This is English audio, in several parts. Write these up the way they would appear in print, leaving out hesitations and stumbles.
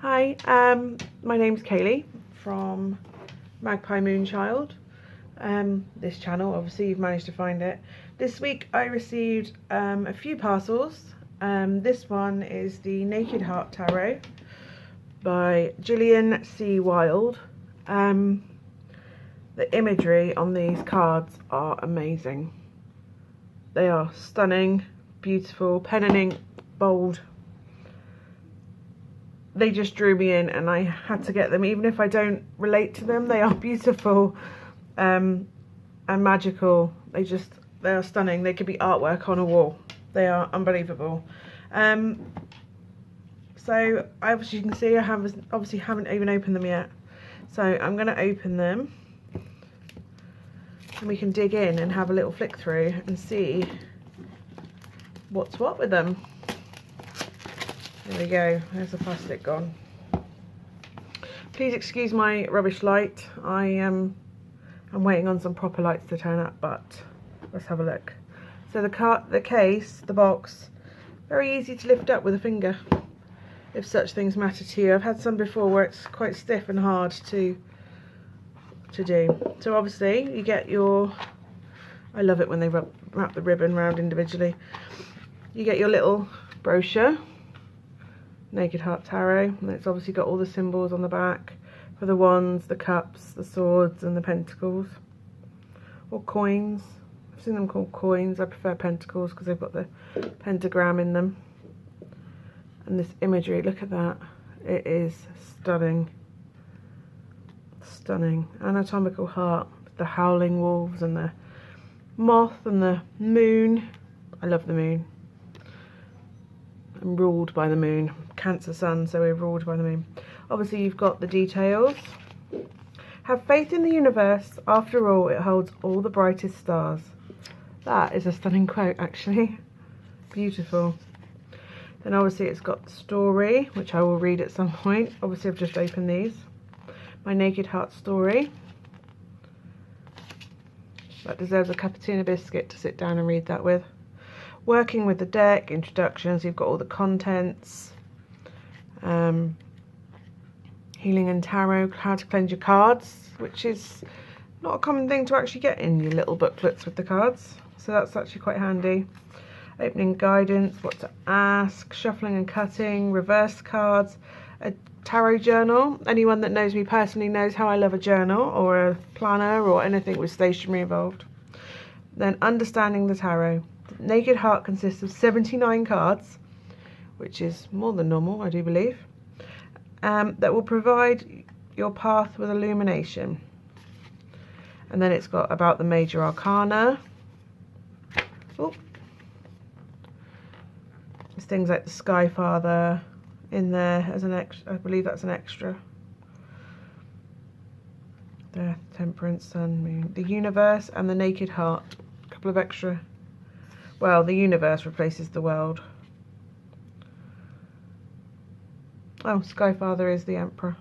Hi, my name's Kayleigh from Magpie Moonchild. This channel, obviously you've managed to find it. This week I received a few parcels. This one is the Naked Heart Tarot by Jillian C Wilde. The imagery on these cards are amazing. They are stunning, beautiful, pen and ink, bold. They just drew me in and I had to get them. Even if I don't relate to them, they are beautiful and magical. They are stunning. They could be artwork on a wall. They are unbelievable. So as you can see, I obviously haven't even opened them yet. So I'm going to open them and we can dig in and have a little flick through and see what's what with them. There we go, there's the plastic gone. Please excuse my rubbish light. I'm waiting on some proper lights to turn up, but let's have a look. So the case, the box, very easy to lift up with a finger, if such things matter to you. I've had some before where it's quite stiff and hard to do. So obviously you get your, I love it when they wrap the ribbon round individually. You get your little brochure, Naked Heart Tarot, and it's obviously got all the symbols on the back for the wands, the cups, the swords and the pentacles, or coins. I've seen them called coins. I prefer pentacles because they've got the pentagram in them. And this imagery, look at that, it is stunning. Stunning. Anatomical heart, the howling wolves and the moth and the moon. I love the moon. I'm ruled by the moon. Cancer sun, so we're ruled by the moon. Obviously you've got the details. Have faith in the universe. After all, it holds all the brightest stars. That is a stunning quote, actually. Beautiful. Then obviously it's got the story, which I will read at some point. Obviously I've just opened these. My Naked Heart story. That deserves a cup of tea and a biscuit to sit down and read that with. Working with the deck, introductions, you've got all the contents. Healing and tarot, how to cleanse your cards, which is not a common thing to actually get in your little booklets with the cards. So that's actually quite handy. Opening guidance, what to ask, shuffling and cutting, reverse cards, a tarot journal. Anyone that knows me personally knows how I love a journal or a planner or anything with stationery involved. Then understanding the tarot. The Naked Heart consists of 79 cards, which is more than normal, I do believe, that will provide your path with illumination. And then it's got about the major arcana. Oh. There's things like the Sky Father in there as an extra. I believe that's an extra. The Temperance, Sun, Moon, the Universe, and the Naked Heart. A couple of extra. Well, the universe replaces the world. Oh, Sky Father is the Emperor.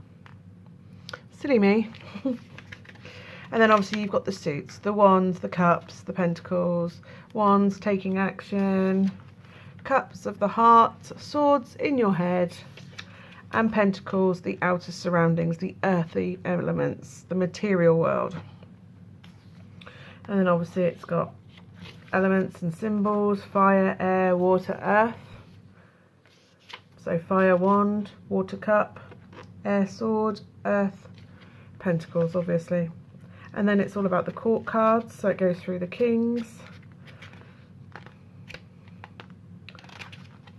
Silly me. And then obviously you've got the suits, the wands, the cups, the pentacles, wands taking action, cups of the heart, swords in your head, and pentacles, the outer surroundings, the earthy elements, the material world. And then obviously it's got elements and symbols, fire, air, water, earth. So fire wand, water cup, air sword, earth, pentacles obviously. And then it's all about the court cards, so it goes through the kings.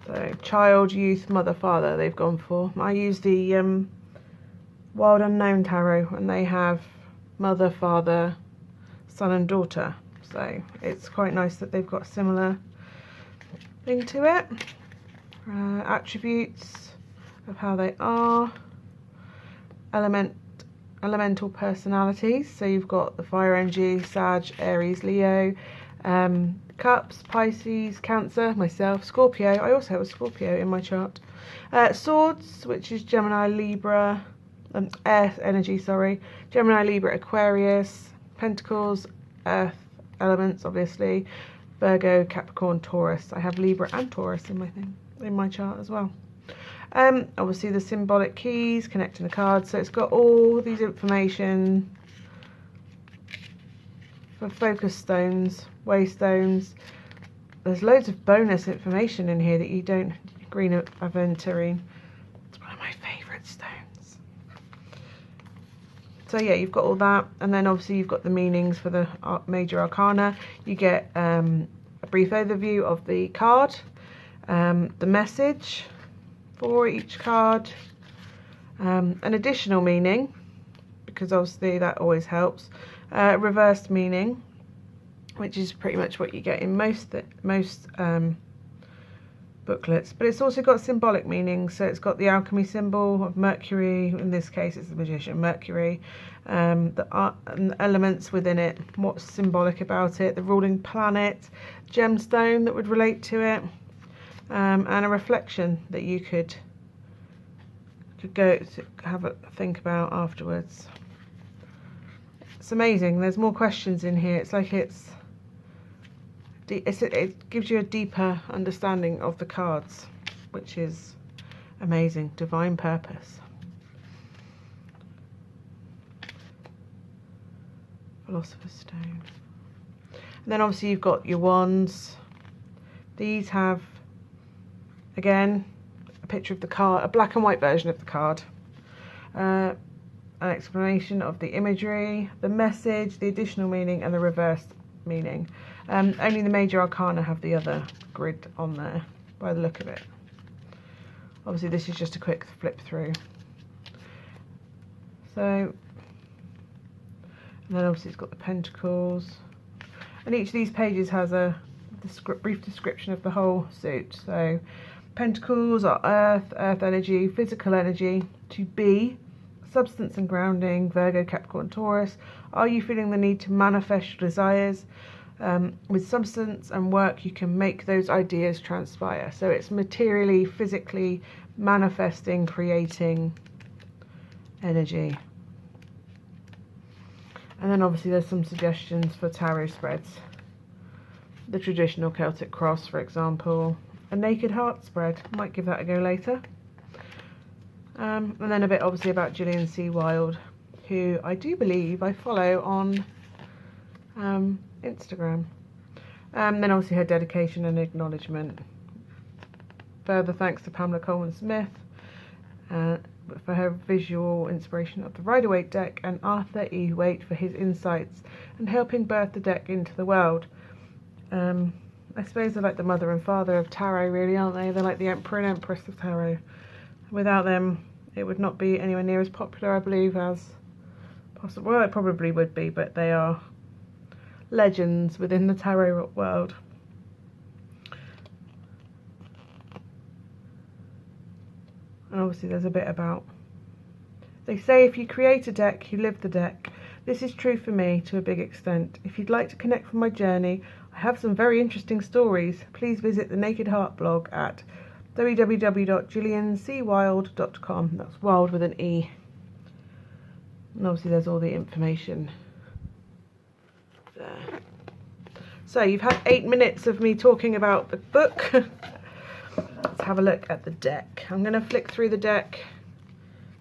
So child, youth, mother, father they've gone for. I use the Wild Unknown Tarot and they have mother, father, son and daughter. So it's quite nice that they've got a similar thing to it. Attributes of how they are. Elemental personalities. So you've got the fire energy, Sag, Aries, Leo. Cups, Pisces, Cancer, myself, Scorpio. I also have a Scorpio in my chart. Swords, which is Gemini, Libra, Earth energy, sorry. Gemini, Libra, Aquarius. Pentacles, Earth elements, obviously. Virgo, Capricorn, Taurus. I have Libra and Taurus in my chart as well. Obviously the symbolic keys connecting the cards, so it's got all these information for focus stones, waystones. There's loads of bonus information in here that you don't. Green aventurine, it's one of my favourite stones. So yeah, you've got all that, and then obviously you've got the meanings for the major arcana. You get a brief overview of the card, the message for each card, an additional meaning, because obviously that always helps, reversed meaning, which is pretty much what you get in most booklets, but it's also got symbolic meaning. So it's got the alchemy symbol of Mercury, in this case it's the magician Mercury, the elements within it, what's symbolic about it, the ruling planet, gemstone that would relate to it, and a reflection that you could go to have a think about afterwards. It's amazing. There's more questions in here. It's like it gives you a deeper understanding of the cards, which is amazing. Divine purpose. Philosopher's Stone. And then obviously you've got your wands. These have, again, a picture of the card, a black and white version of the card. An explanation of the imagery, the message, the additional meaning, and the reversed meaning. Only the major arcana have the other grid on there by the look of it. Obviously this is just a quick flip through. So, and then obviously it's got the pentacles, and each of these pages has a brief description of the whole suit. So pentacles are earth energy, physical energy, to be, substance and grounding, Virgo, Capricorn, Taurus. Are you feeling the need to manifest your desires? With substance and work, you can make those ideas transpire. So it's materially, physically manifesting, creating energy. And then obviously there's some suggestions for tarot spreads. The traditional Celtic cross, for example. A naked heart spread. Might give that a go later. And then a bit obviously about Jillian C Wilde, who I do believe I follow on Instagram. Then obviously her dedication and acknowledgement. Further thanks to Pamela Coleman Smith for her visual inspiration of the Rider-Waite deck, and Arthur E. Waite for his insights and helping birth the deck into the world. I suppose they're like the mother and father of tarot, really, aren't they? They're like the Emperor and Empress of tarot. Without them, it would not be anywhere near as popular, I believe, as possible. Well, it probably would be, but they are legends within the tarot world. And obviously there's a bit about, they say if you create a deck, you live the deck. This is true for me to a big extent. If you'd like to connect with my journey, I have some very interesting stories. Please visit the Naked Heart blog at www.jilliancwilde.com. That's wild with an E. And obviously there's all the information there. So you've had 8 minutes of me talking about the book. Let's have a look at the deck. I'm going to flick through the deck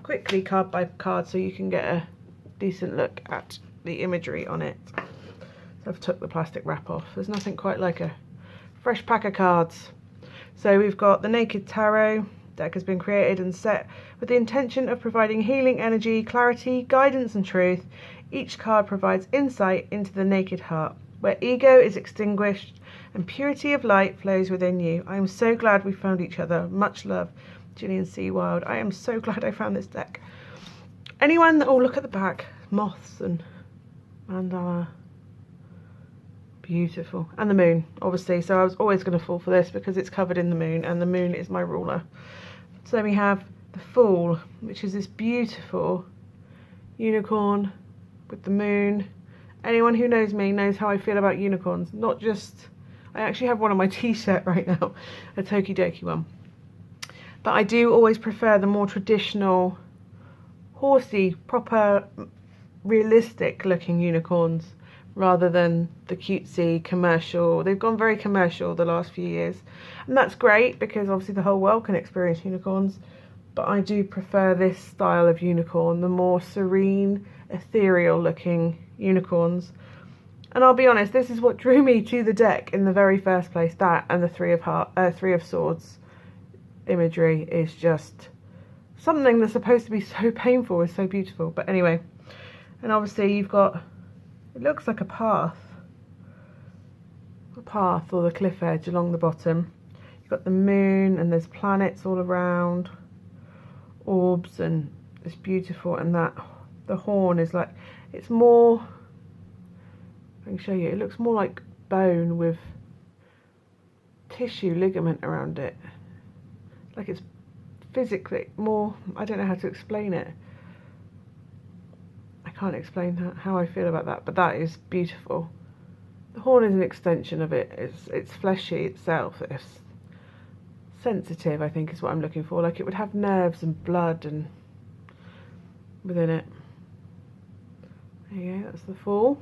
quickly, card by card, so you can get a decent look at the imagery on it. So I've took the plastic wrap off. There's nothing quite like a fresh pack of cards. So we've got the Naked Tarot. Deck has been created and set with the intention of providing healing energy, clarity, guidance and truth. Each card provides insight into the naked heart, where ego is extinguished and purity of light flows within you. I am so glad we found each other. Much love, Jillian C Wilde. I am so glad I found this deck. Anyone that will look at the back, moths and mandala. Beautiful. And the moon, obviously. So I was always going to fall for this because it's covered in the moon, and the moon is my ruler. So then we have the Fool, which is this beautiful unicorn with the moon. Anyone who knows me knows how I feel about unicorns. Not just, I actually have one on my t-shirt right now, a Toki Doki one. But I do always prefer the more traditional, horsey, proper, realistic looking unicorns rather than the cutesy commercial. They've gone very commercial the last few years. And that's great because obviously the whole world can experience unicorns. but I do prefer this style of unicorn, the more serene, ethereal looking unicorns. And I'll be honest, this is what drew me to the deck in the very first place. That and the Three of Swords imagery is just something that's supposed to be so painful is so beautiful. But anyway, and obviously you've got, it looks like a path or the cliff edge along the bottom. You've got the moon and there's planets all around, orbs, and it's beautiful. And that the horn is like, it's more, I can show you, it looks more like bone with tissue ligament around it, like it's physically more, I don't know how to explain it. I can't explain how I feel about that, but that is beautiful. The horn is an extension of it. It's fleshy itself. It's sensitive, I think is what I'm looking for. Like it would have nerves and blood and within it. There you go, that's the Fool.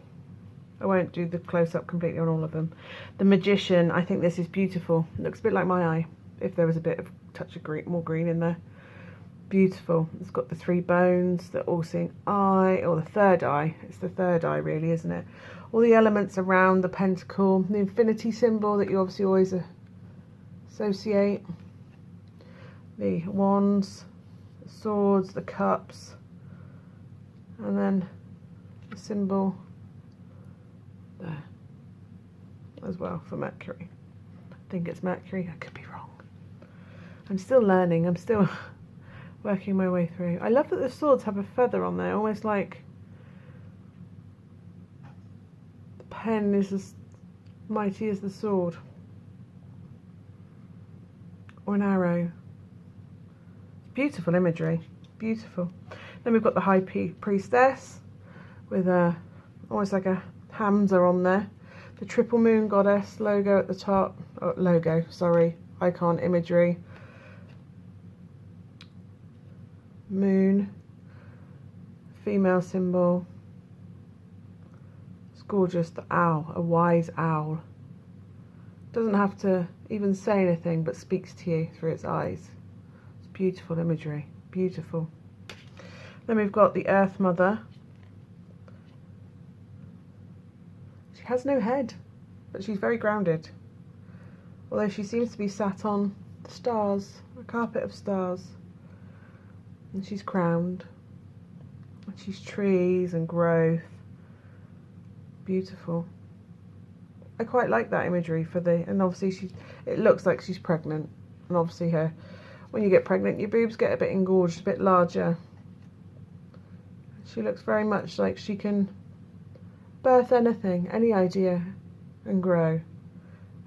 I won't do the close-up completely on all of them. The Magician, I think this is beautiful. It looks a bit like my eye, if there was a bit of touch of green, more green in there. Beautiful. It's got the 3 bones, the all-seeing eye, or the third eye. It's the third eye really, isn't it? All the elements around the pentacle, the infinity symbol that you obviously always associate. The wands, the swords, the cups, and then the symbol there as well for Mercury. I think it's Mercury, I could be wrong. I'm still learning, I'm still working my way through. I love that the swords have a feather on there, almost like the pen is as mighty as the sword, or an arrow. Beautiful imagery, beautiful. Then we've got the High Priestess with a, almost like a Hamza on there. The Triple Moon Goddess logo at the top, icon imagery. Moon, female symbol. It's gorgeous. The owl, a wise owl. Doesn't have to even say anything but speaks to you through its eyes. It's beautiful imagery, beautiful. Then we've got the Earth Mother. She has no head, but she's very grounded. Although she seems to be sat on the stars, a carpet of stars. And she's crowned. And she's trees and growth. Beautiful. I quite like that imagery for the, and obviously it looks like she's pregnant. And obviously when you get pregnant, your boobs get a bit engorged, a bit larger. She looks very much like she can birth anything, any idea, and grow.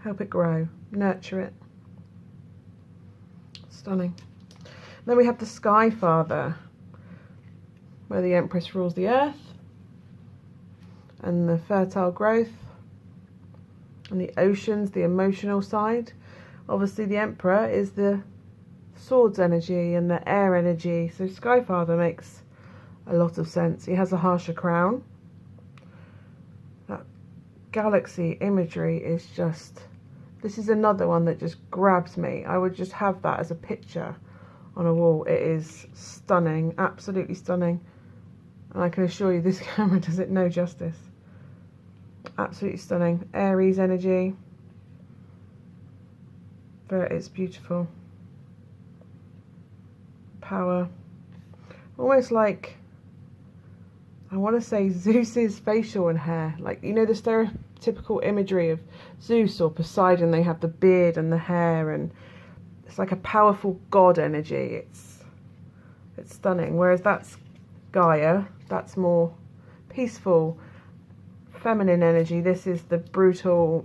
Help it grow, nurture it. Stunning. Then we have the Sky Father, where the Empress rules the earth, and the fertile growth, and the oceans, the emotional side. Obviously the Emperor is the swords energy and the air energy, so Sky Father makes a lot of sense. He has a harsher crown. That galaxy imagery is just, this is another one that just grabs me. I would just have that as a picture on a wall. It is stunning, absolutely stunning, and I can assure you this camera does it no justice. Absolutely stunning. Aries energy, but it's beautiful. Power, almost like, I want to say Zeus's facial and hair, like, you know, the stereotypical imagery of Zeus or Poseidon, they have the beard and the hair, and it's like a powerful god energy. It's stunning. Whereas that's Gaia, that's more peaceful, feminine energy. This is the brutal,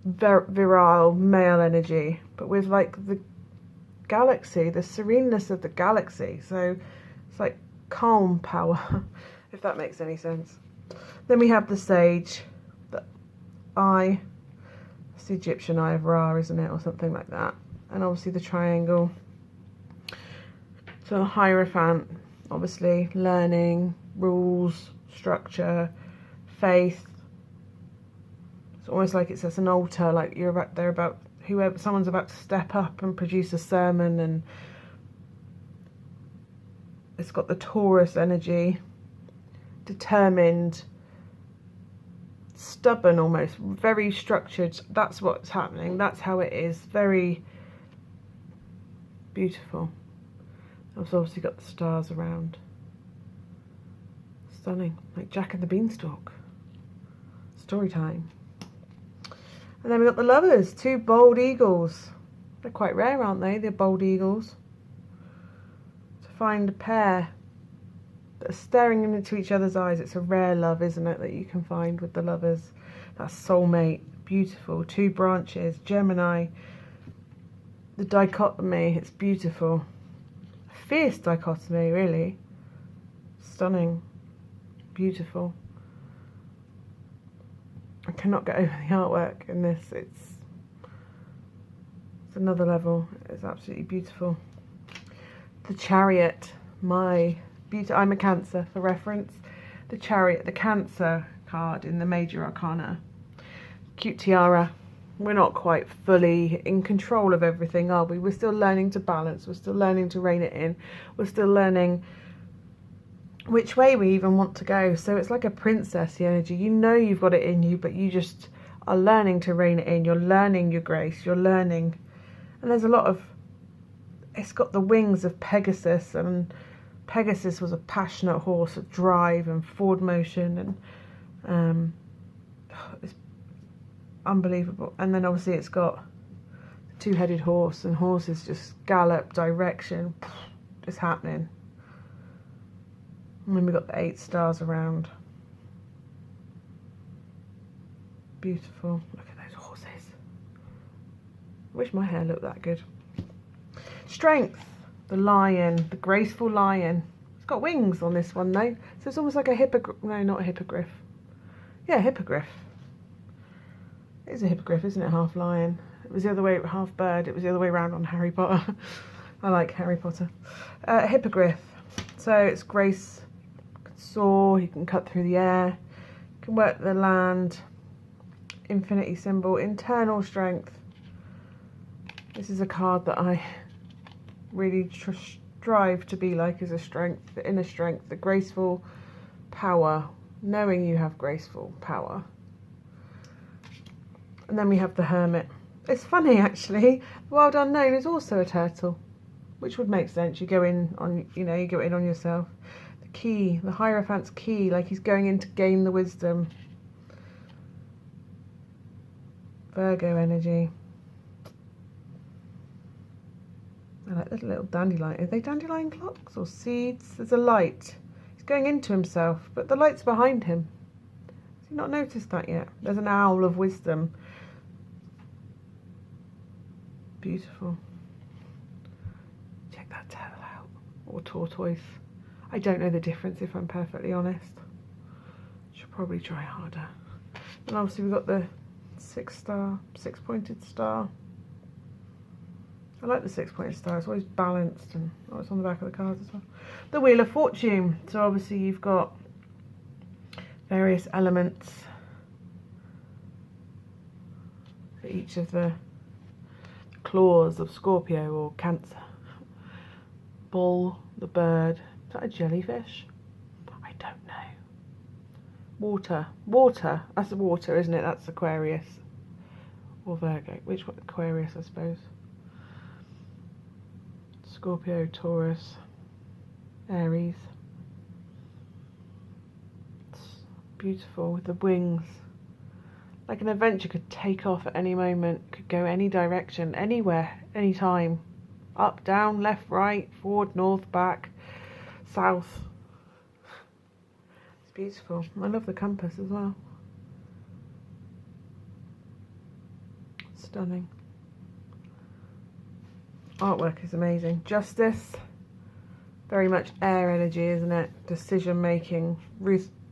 virile male energy, but with like the galaxy, the sereneness of the galaxy. So it's like calm power, if that makes any sense. Then we have the Sage, the eye. It's the Egyptian Eye of Ra, isn't it, or something like that. And obviously the triangle. So the Hierophant, obviously learning, rules, structure, faith. It's almost like it's an altar, like they're about whoever, someone's about to step up and produce a sermon, and it's got the Taurus energy, determined, stubborn almost, very structured. That's what's happening. That's how it is. Very beautiful. I've obviously got the stars around. Stunning, like Jack and the Beanstalk. Story time. And then we've got the Lovers, 2 bold eagles. They're quite rare, aren't they? They're bold eagles. To find a pair that are staring into each other's eyes. It's a rare love, isn't it, that you can find with the Lovers. That's soulmate. Beautiful. 2 branches. Gemini. The dichotomy. It's beautiful. Fierce dichotomy, really. Stunning. Beautiful. I cannot get over the artwork in this. It's another level. It's absolutely beautiful. The Chariot, my beauty. I'm a Cancer for reference. The Chariot, the Cancer card in the Major Arcana. Cute tiara. We're not quite fully in control of everything, are we? We're still learning to balance. We're still learning to rein it in. We're still learning which way we even want to go. So it's like a princessy energy. You know you've got it in you, but you just are learning to rein it in. You're learning your grace. You're learning. And there's a lot of... It's got the wings of Pegasus, and Pegasus was a passionate horse of drive and forward motion, and it's unbelievable. And then obviously it's got the 2-headed horse, and horses just gallop, direction, just happening. And then we've got the 8 stars around. Beautiful. Look at those horses. I wish my hair looked that good. Strength. The lion. The graceful lion. It's got wings on this one though. So it's almost like a hippogriff. No, not a hippogriff. Yeah, hippogriff. It is a hippogriff, isn't it? Half lion. It was the other way, half bird. It was the other way around on Harry Potter. I like Harry Potter. Hippogriff. So it's grace. Soar, he can cut through the air, can work the land, infinity symbol, internal strength. This is a card that I really strive to be like, as a strength, the inner strength, the graceful power, knowing you have graceful power. And then we have the Hermit. It's funny actually, the Wild Unknown is also a turtle, which would make sense. You go in on, you know, you go in on yourself. Key, the Hierophant's key, like he's going in to gain the wisdom. Virgo energy. I like the little dandelion. Are they dandelion clocks or seeds? There's a light. He's going into himself, but the light's behind him. Has he not noticed that yet? There's an owl of wisdom. Beautiful. Check that tail out. Or tortoise. I don't know the difference, if I'm perfectly honest. Should probably try harder. And obviously we've got the 6-pointed star. I like the 6-pointed star. It's always balanced, and oh, it's on the back of the cards as well. The Wheel of Fortune. So obviously you've got various elements for each of the claws of Scorpio or Cancer. Bull, the bird. Is that a jellyfish? I don't know. Water. Water. That's water, isn't it? That's Aquarius. Or Virgo. Which one? Aquarius, I suppose. Scorpio, Taurus, Aries. It's beautiful with the wings. Like an adventure could take off at any moment. Could go any direction, anywhere, anytime. Up, down, left, right, forward, north, back, south. It's beautiful. I love the compass as well. Stunning. Artwork is amazing. Justice. Very much air energy, isn't it? Decision making.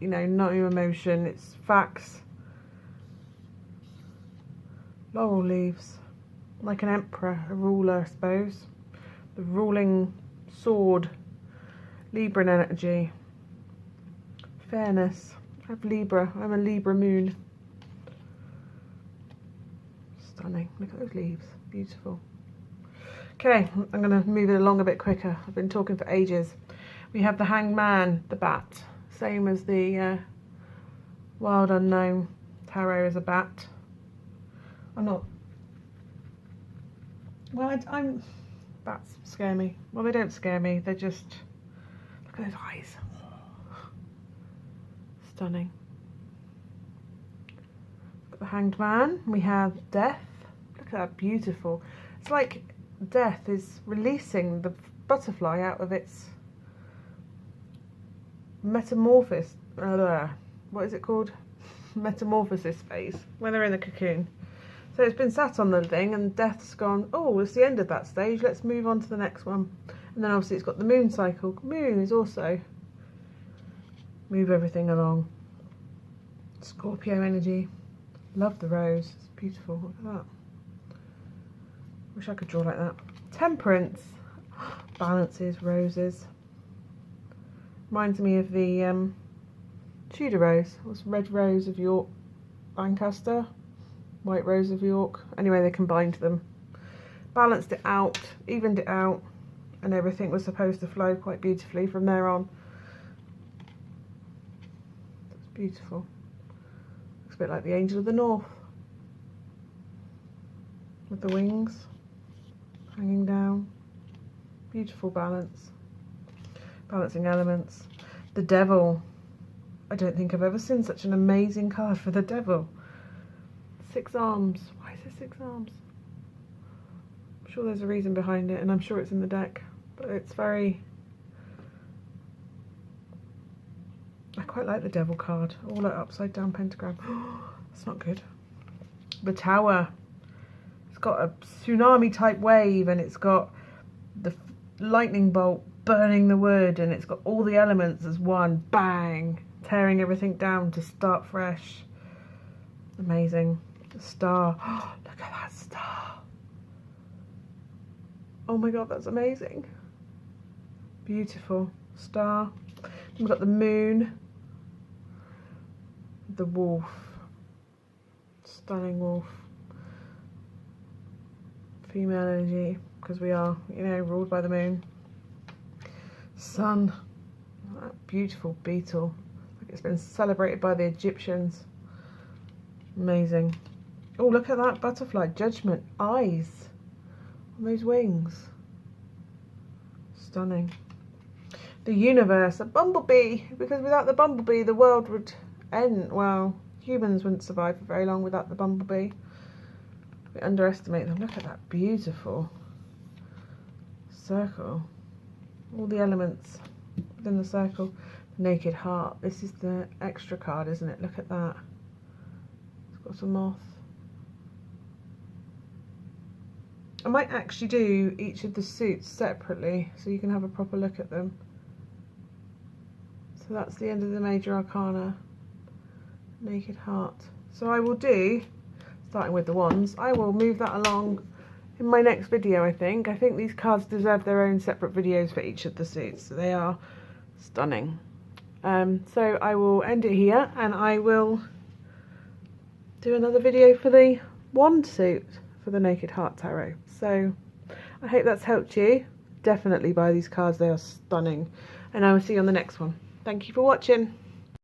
You know, no emotion. It's facts. Laurel leaves. Like an emperor, a ruler, I suppose. The ruling sword. Libran energy. Fairness. I have Libra. I'm a Libra moon. Stunning. Look at those leaves. Beautiful. Okay, I'm going to move it along a bit quicker. I've been talking for ages. We have the Hanged Man, the bat. Same as the Wild Unknown Tarot as a bat. I'm not... Well, I'm... Bats scare me. Well, they don't scare me. They're just... Look at those eyes. Stunning. Got the Hanged Man. We have Death. Look at that, beautiful. It's like Death is releasing the butterfly out of its metamorphosis. What is it called? Metamorphosis phase when they're in the cocoon. So it's been sat on the thing, and Death's gone, oh, it's the end of that stage, let's move on to the next one. And then obviously it's got the moon cycle. Moon is also move everything along. Scorpio energy. Love the rose. It's beautiful. Look at that. Wish I could draw like that. Temperance. Balances, roses. Reminds me of the Tudor rose. It was Red Rose of York, Lancaster. White Rose of York. Anyway, they combined them. Balanced it out, evened it out, and everything was supposed to flow quite beautifully from there on. It's beautiful. Looks a bit like the Angel of the North. With the wings hanging down. Beautiful balance. Balancing elements. The Devil. I don't think I've ever seen such an amazing card for the Devil. 6 arms. Why is it 6 arms? I'm sure there's a reason behind it, and I'm sure it's in the deck, but it's very... I quite like the Devil card. All that upside down pentagram. That's not good. The Tower. It's got a tsunami type wave, and it's got the lightning bolt burning the wood, and it's got all the elements as one. Bang! Tearing everything down to start fresh. Amazing. The star. Oh, look at that star. Oh my god, that's amazing. Beautiful. Star. We've got the moon. The wolf. Stunning wolf. Female energy, because we are, you know, ruled by the moon. Sun. That beautiful beetle. Like it's been celebrated by the Egyptians. Amazing. Oh, look at that butterfly. Judgment. Eyes on those wings. Stunning. The universe. A bumblebee. Because without the bumblebee, the world would end. Well, humans wouldn't survive for very long without the bumblebee. We underestimate them. Look at that beautiful circle. All the elements within the circle. The Naked Heart. This is the extra card, isn't it? Look at that. It's got some moth. I might actually do each of the suits separately so you can have a proper look at them. So that's the end of the Major Arcana. Naked Heart. So I will do, starting with the wands, I will move that along in my next video, I think. I think these cards deserve their own separate videos for each of the suits. They are stunning. So I will end it here, and I will do another video for the wand suit for the Naked Heart Tarot. So I hope that's helped you. Definitely buy these cards, they are stunning. And I will see you on the next one. Thank you for watching.